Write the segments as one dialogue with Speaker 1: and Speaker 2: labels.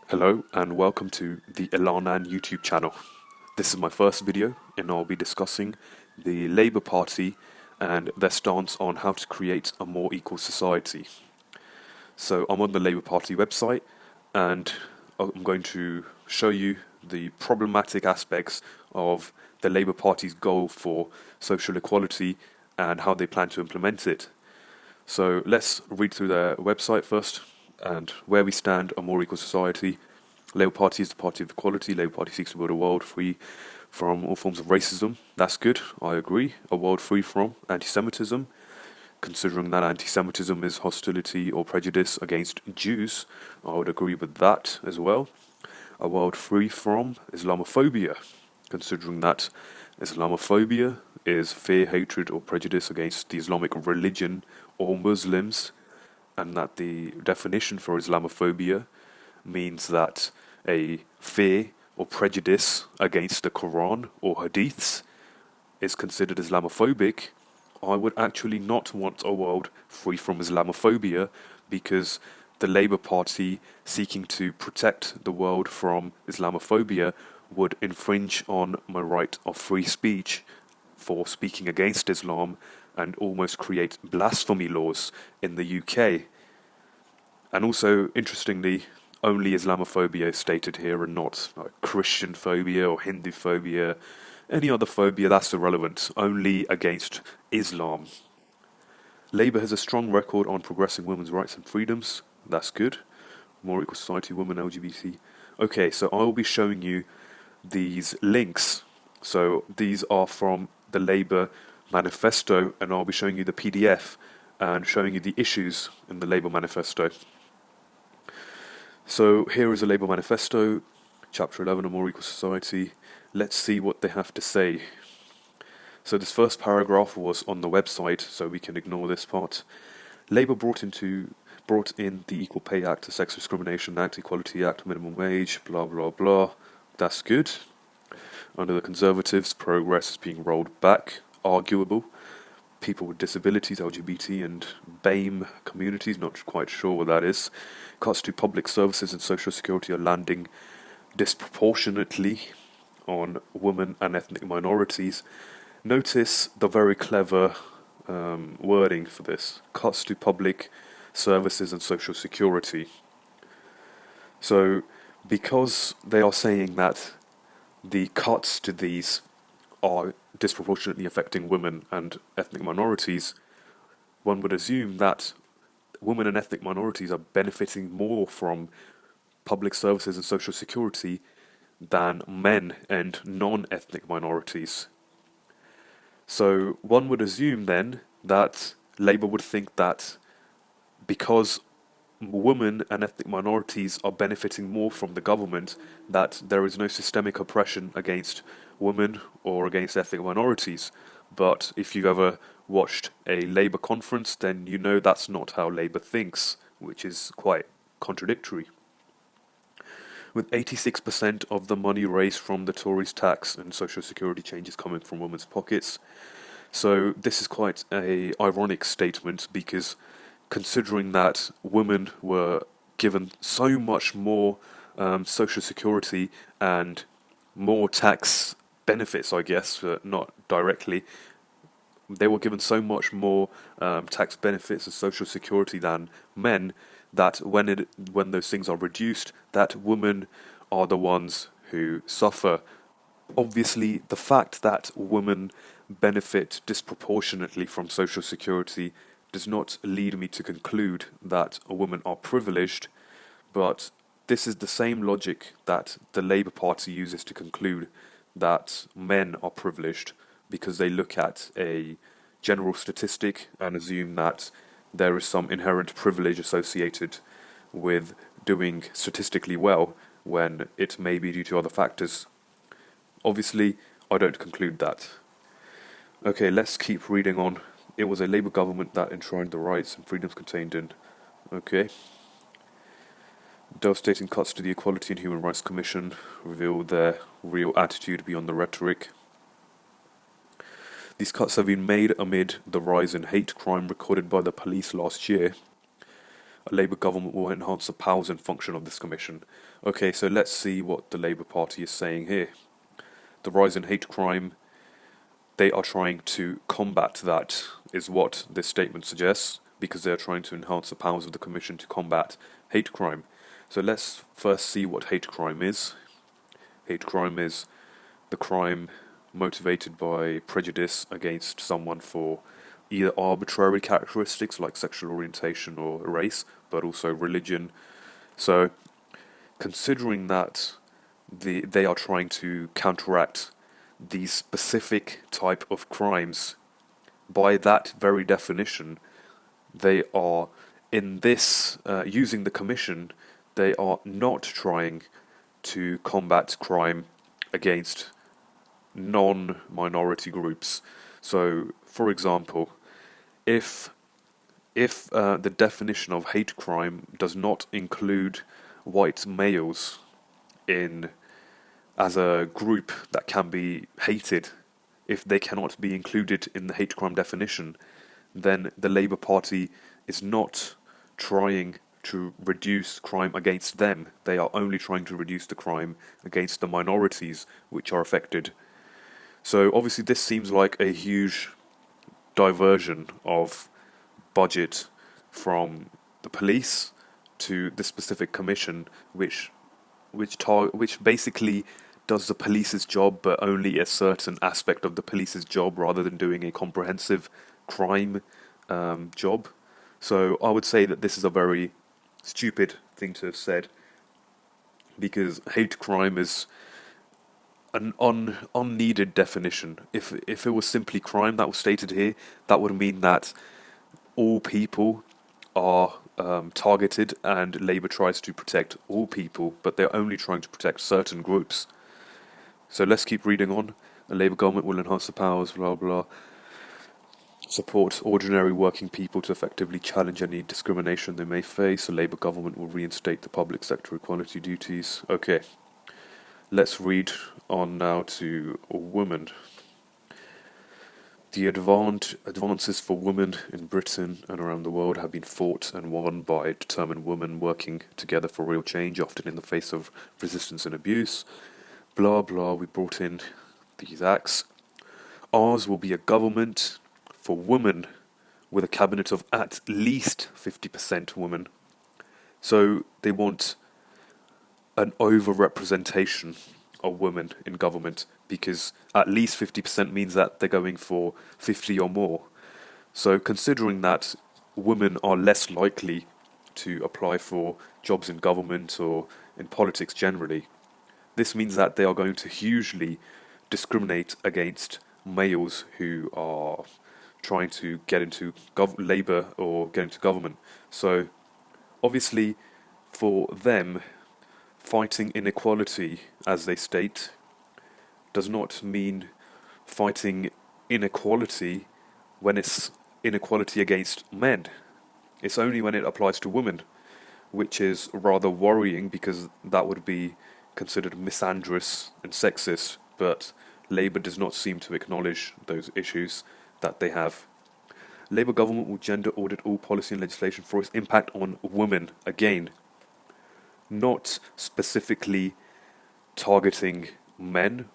Speaker 1: Hello and welcome to the ELLALAN YouTube channel. This is my first video and I'll be discussing the Labour Party and their stance on how to create a more equal society. So I'm on the Labour Party website and I'm going to show you the problematic aspects of the Labour Party's goal for social equality and how they plan to implement it. So let's read through their website first and where we stand, a more equal society. Labour Party is the party of equality. Labour Party seeks to build a world free from all forms of racism. That's good, I agree. A world free from anti-Semitism, considering that anti-Semitism is hostility or prejudice against Jews. I would agree with that as well. A world free from Islamophobia, considering that Islamophobia is fear, hatred or prejudice against the Islamic religion or Muslims, and that the definition for Islamophobia means that a fear or prejudice against the Quran or Hadiths is considered Islamophobic. I would actually not want a world free from Islamophobia, because the Labour Party seeking to protect the world from Islamophobia would infringe on my right of free speech for speaking against Islam and almost create blasphemy laws in the UK. And also, interestingly, only Islamophobia is stated here and not like Christian phobia or Hindu phobia. Any other phobia, that's irrelevant, only against Islam. Labour has a strong record on progressing women's rights and freedoms. That's good. More equal society, women, LGBT. Okay, so I will be showing you these links. So these are from the Labour Manifesto, and I'll be showing you the PDF and showing you the issues in the Labour Manifesto. So here is a Labour Manifesto, Chapter 11, A More Equal Society. Let's see what they have to say. So this first paragraph was on the website, so we can ignore this part. Labour brought in the Equal Pay Act, the Sex Discrimination Act, Equality Act, Minimum Wage, blah blah blah. That's good. Under the Conservatives, progress is being rolled back, arguable. People with disabilities, LGBT and BAME communities, not quite sure what that is. Cuts to public services and social security are landing disproportionately on women and ethnic minorities. Notice the very clever wording for this. Cuts to public services and social security. So, because they are saying that the cuts to these are disproportionately affecting women and ethnic minorities, one would assume that women and ethnic minorities are benefiting more from public services and social security than men and non-ethnic minorities. So one would assume then that Labour would think that because women and ethnic minorities are benefiting more from the government, that there is no systemic oppression against women or against ethnic minorities. But if you've ever watched a Labour conference, then you know that's not how Labour thinks, which is quite contradictory. With 86% of the money raised from the Tories' tax and social security changes coming from women's pockets. So this is quite an ironic statement, because considering that women were given so much more social security and more tax benefits, I guess, not directly, they were given so much more tax benefits and social security than men, that when those things are reduced, that women are the ones who suffer. Obviously, the fact that women benefit disproportionately from social security does not lead me to conclude that women are privileged, but this is the same logic that the Labour Party uses to conclude that men are privileged, because they look at a general statistic and assume that there is some inherent privilege associated with doing statistically well, when it may be due to other factors. Obviously, I don't conclude that. Okay, let's keep reading on. It was a Labour government that enshrined the rights and freedoms contained in... Okay. Devastating cuts to the Equality and Human Rights Commission reveal their real attitude beyond the rhetoric. These cuts have been made amid the rise in hate crime recorded by the police last year. A Labour government will enhance the powers and function of this commission. Okay, so let's see what the Labour Party is saying here. The rise in hate crime, they are trying to combat that, is what this statement suggests, because they are trying to enhance the powers of the commission to combat hate crime. So let's first see what hate crime is. Hate crime is the crime motivated by prejudice against someone for either arbitrary characteristics like sexual orientation or race, but also religion. So, considering that they are trying to counteract these specific type of crimes, by that very definition, they are in this using the commission. They are not trying to combat crime against non-minority groups. So, for example, if the definition of hate crime does not include white males in as a group that can be hated, if they cannot be included in the hate crime definition, then the Labour Party is not trying to reduce crime against them. They are only trying to reduce the crime against the minorities which are affected. So obviously this seems like a huge diversion of budget from the police to this specific commission, which basically does the police's job, but only a certain aspect of the police's job, rather than doing a comprehensive crime job. So I would say that this is a very stupid thing to have said, because hate crime is an unneeded definition. If it was simply crime that was stated here, that would mean that all people are targeted, and Labour tries to protect all people, but they're only trying to protect certain groups. So let's keep reading on. A Labour government will enhance the powers, blah blah. Support ordinary working people to effectively challenge any discrimination they may face. A Labour government will reinstate the public sector equality duties. Okay, let's read on now to women. The advances for women in Britain and around the world have been fought and won by determined women working together for real change, often in the face of resistance and abuse. Blah blah, we brought in these acts. Ours will be a government for women with a cabinet of at least 50% women. So they want an over-representation of women in government, because at least 50% means that they're going for 50 or more. So considering that women are less likely to apply for jobs in government or in politics generally, this means that they are going to hugely discriminate against males who are trying to get into Labour or get into government. So obviously for them, fighting inequality, as they state, does not mean fighting inequality when it's inequality against men. It's only when it applies to women, which is rather worrying, because that would be considered misandrous and sexist, but Labour does not seem to acknowledge those issues that they have. Labour government will gender audit all policy and legislation for its impact on women. Again, not specifically targeting men,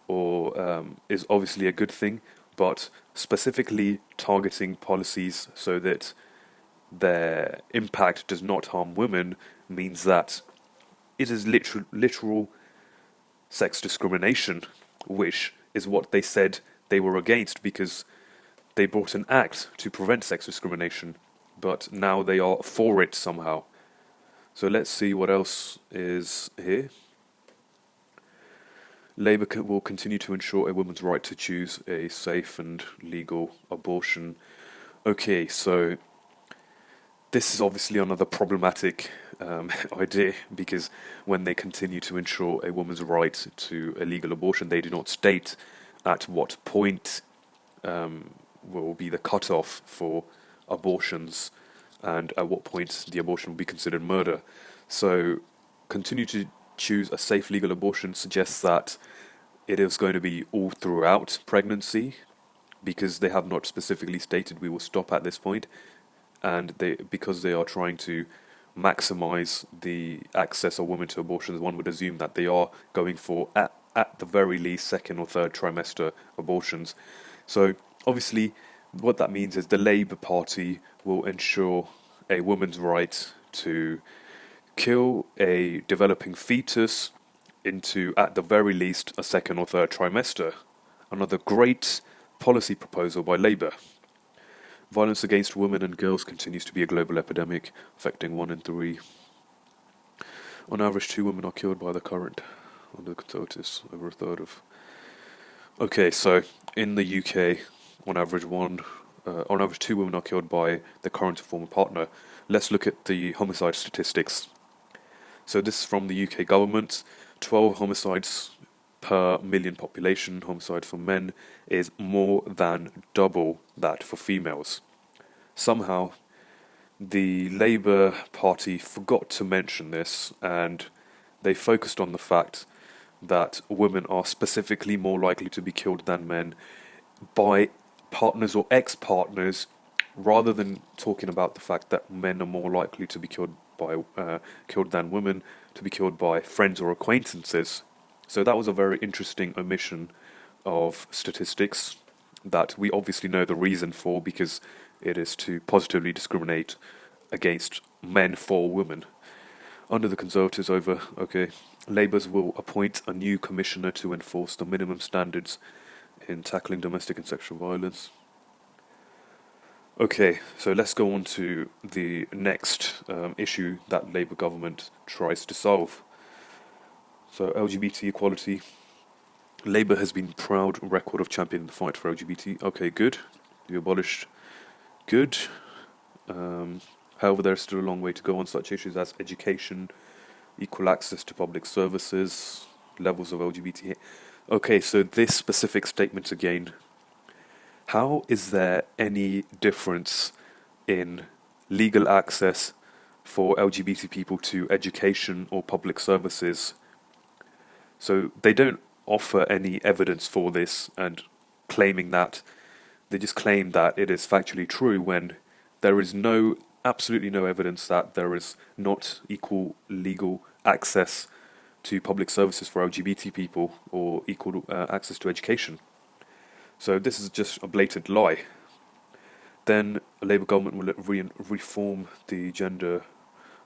Speaker 1: or is obviously a good thing, but specifically targeting policies so that their impact does not harm women means that it is literal sex discrimination, which is what they said they were against, because they brought an act to prevent sex discrimination, but now they are for it somehow. So let's see what else is here. Labour will continue to ensure a woman's right to choose a safe and legal abortion. Okay, so this is obviously another problematic idea, because when they continue to ensure a woman's right to a legal abortion, they do not state at what point will be the cutoff for abortions, and at what point the abortion will be considered murder. So continue to choose a safe legal abortion suggests that it is going to be all throughout pregnancy, because they have not specifically stated we will stop at this point. and because they are trying to maximize the access of women to abortions, one would assume that they are going for, at the very least, second or third trimester abortions. So obviously what that means is the Labour Party will ensure a woman's right to kill a developing fetus into, at the very least, a second or third trimester. Another great policy proposal by Labour. Violence against women and girls continues to be a global epidemic, affecting 1 in 3. On average, 2 women are killed by the current, under the Conservatives, over a third of. Okay, so in the UK, on average, 2 women are killed by their current or former partner. Let's look at the homicide statistics. So this is from the UK government. 12 homicides per million population. Homicide for men is more than double that for females. Somehow, the Labour Party forgot to mention this, and they focused on the fact that women are specifically more likely to be killed than men by partners or ex-partners, rather than talking about the fact that men are more likely to be killed than women, to be killed by friends or acquaintances. So that was a very interesting omission of statistics that we obviously know the reason for, because it is to positively discriminate against men for women. Under the Conservatives, Labour will appoint a new commissioner to enforce the minimum standards in tackling domestic and sexual violence. Okay, so let's go on to the next issue that Labour government tries to solve. So LGBT equality. Labour has been proud record of championing the fight for LGBT. Okay, good. You abolished. Good. However, there's still a long way to go on such issues as education, equal access to public services, levels of LGBT. Okay, so this specific statement again. How is there any difference in legal access for LGBT people to education or public services? So they don't offer any evidence for this and claiming that. They just claim that it is factually true when there is absolutely no evidence that there is not equal legal access to public services for LGBT people or equal access to education. So this is just a blatant lie. Then a Labour government will reform the Gender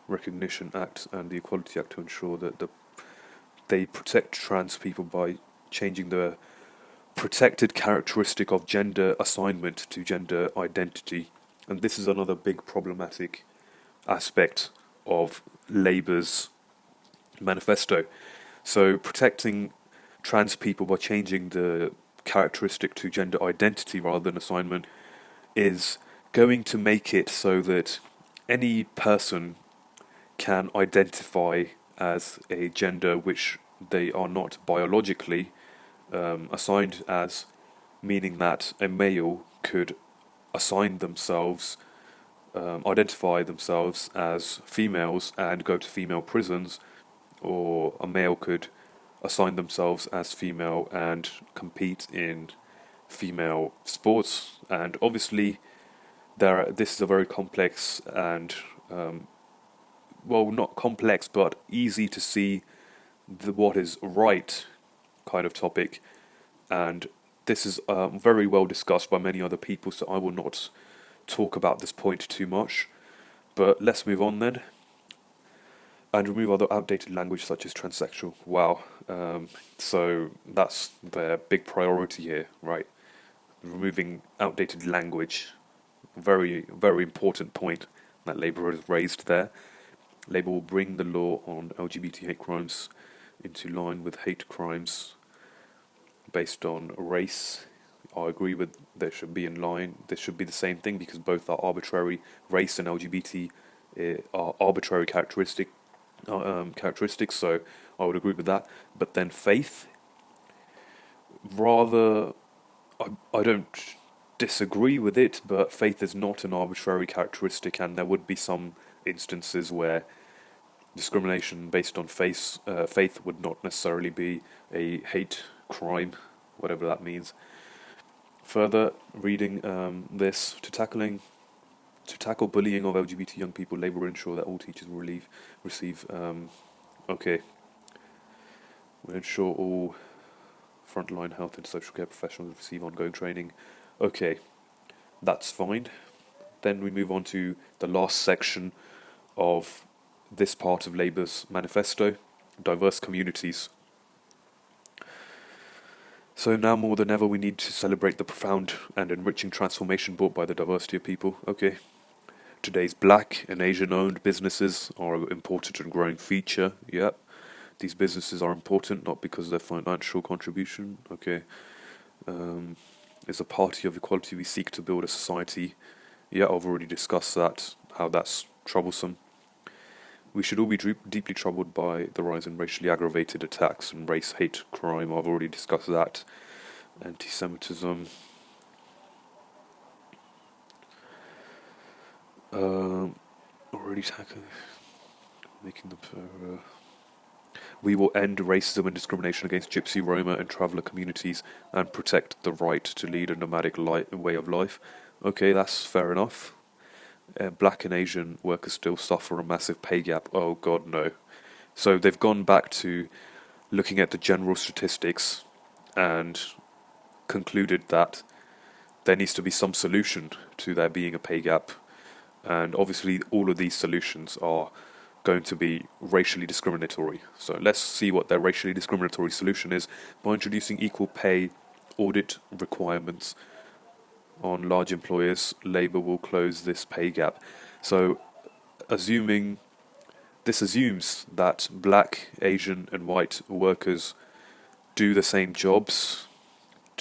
Speaker 1: Recognition Act and the Equality Act to ensure that they protect trans people by changing the protected characteristic of gender assignment to gender identity. And this is another big problematic aspect of Labour's manifesto. So protecting trans people by changing the characteristic to gender identity rather than assignment is going to make it so that any person can identify as a gender which they are not biologically assigned as, meaning that a male could assign themselves, identify themselves as females and go to female prisons, or a male could assign themselves as female and compete in female sports. And obviously this is a very complex and not complex but easy to see what is right kind of topic, and this is very well discussed by many other people, so I will not talk about this point too much. But let's move on then. And remove other outdated language such as transsexual. Wow. So that's their big priority here, right? Removing outdated language. Very, very important point that Labour has raised there. Labour will bring the law on LGBT hate crimes into line with hate crimes based on race. I agree with that should be in line. This should be the same thing because both are arbitrary. Race and LGBT are arbitrary characteristics, so I would agree with that. But then faith, rather, I don't disagree with it, but faith is not an arbitrary characteristic, and there would be some instances where discrimination based on faith would not necessarily be a hate crime, whatever that means. Further reading this, To tackle bullying of LGBT young people, Labour will ensure that all teachers will receive. Okay, will ensure all frontline health and social care professionals receive ongoing training. Okay, that's fine. Then we move on to the last section of this part of Labour's manifesto, diverse communities. So now more than ever we need to celebrate the profound and enriching transformation brought by the diversity of people. Okay. Today's Black and Asian-owned businesses are an important and growing feature. Yep. These businesses are important not because of their financial contribution. Okay. As a party of equality, we seek to build a society. Yeah, I've already discussed that, how that's troublesome. We should all be deeply troubled by the rise in racially aggravated attacks and race hate crime. I've already discussed that. Anti-Semitism. Already tackling, making the. We will end racism and discrimination against Gypsy, Roma, and traveller communities and protect the right to lead a nomadic way of life. Okay, that's fair enough. Black and Asian workers still suffer a massive pay gap. Oh God, no. So they've gone back to looking at the general statistics and concluded that there needs to be some solution to there being a pay gap. And obviously all of these solutions are going to be racially discriminatory. So let's see what their racially discriminatory solution is. By introducing equal pay audit requirements on large employers, Labour will close this pay gap. So this assumes that black, Asian and white workers do the same jobs,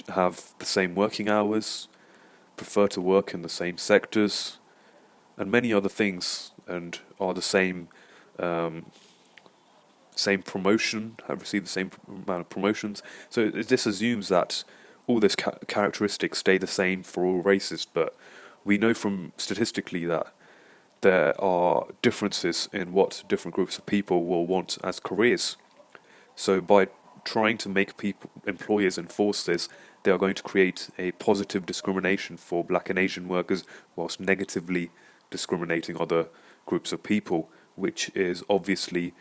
Speaker 1: have the same working hours, prefer to work in the same sectors, and many other things, and are the same promotion, have received the same amount of promotions. So this assumes that all these characteristics stay the same for all races, but we know from statistically that there are differences in what different groups of people will want as careers. So by trying to make employers enforce this, they are going to create a positive discrimination for black and Asian workers whilst negatively discriminating other groups of people, which is obviously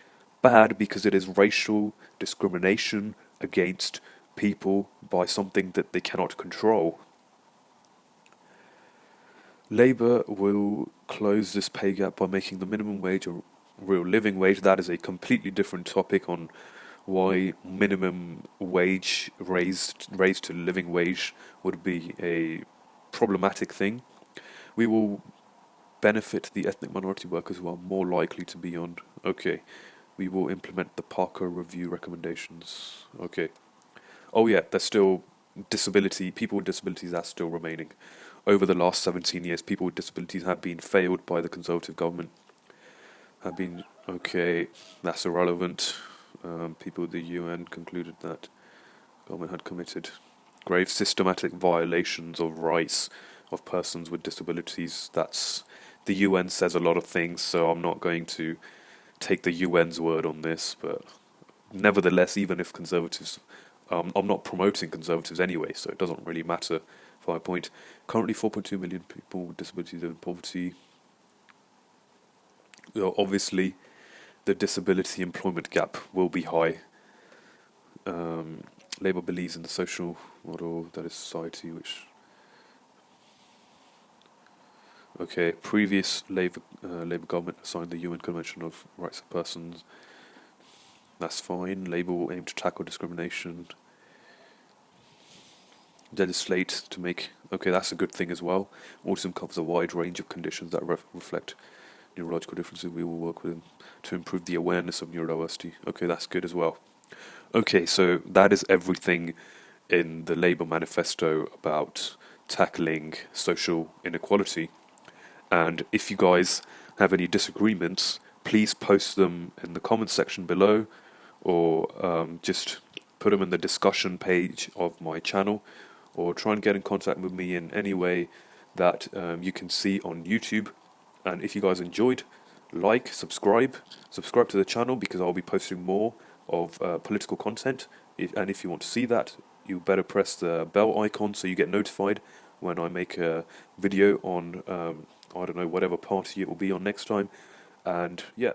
Speaker 1: bad because it is racial discrimination against people by something that they cannot control. Labour will close this pay gap by making the minimum wage a real living wage. That is a completely different topic on why minimum wage raised to living wage would be a problematic thing. We will benefit the ethnic minority workers who are more likely to be on. Okay. We will implement the Parker Review recommendations. Okay. Oh yeah, there's still people with disabilities are still remaining. Over the last 17 years, people with disabilities have been failed by the Conservative government. Okay, that's irrelevant. People at the UN concluded that government had committed grave systematic violations of rights of persons with disabilities. The UN says a lot of things, so I'm not going to take the UN's word on this, but nevertheless, even if conservatives, I'm not promoting conservatives anyway, so it doesn't really matter for my point. Currently 4.2 million people with disabilities live in poverty. Obviously, the disability employment gap will be high. Labour believes in the social model that is society which... Okay, previous Labour government signed the UN Convention of Rights of Persons. That's fine. Labour will aim to tackle discrimination. Legislate to make... Okay, that's a good thing as well. Autism covers a wide range of conditions that reflect neurological differences. We will work with them to improve the awareness of neurodiversity. Okay, that's good as well. Okay, so that is everything in the Labour manifesto about tackling social inequality. And if you guys have any disagreements, please post them in the comments section below, or just put them in the discussion page of my channel, or try and get in contact with me in any way that you can see on YouTube. And if you guys enjoyed, subscribe to the channel, because I'll be posting more of political content. And if you want to see that, you better press the bell icon so you get notified when I make a video on I don't know, whatever party it will be on next time. And yeah,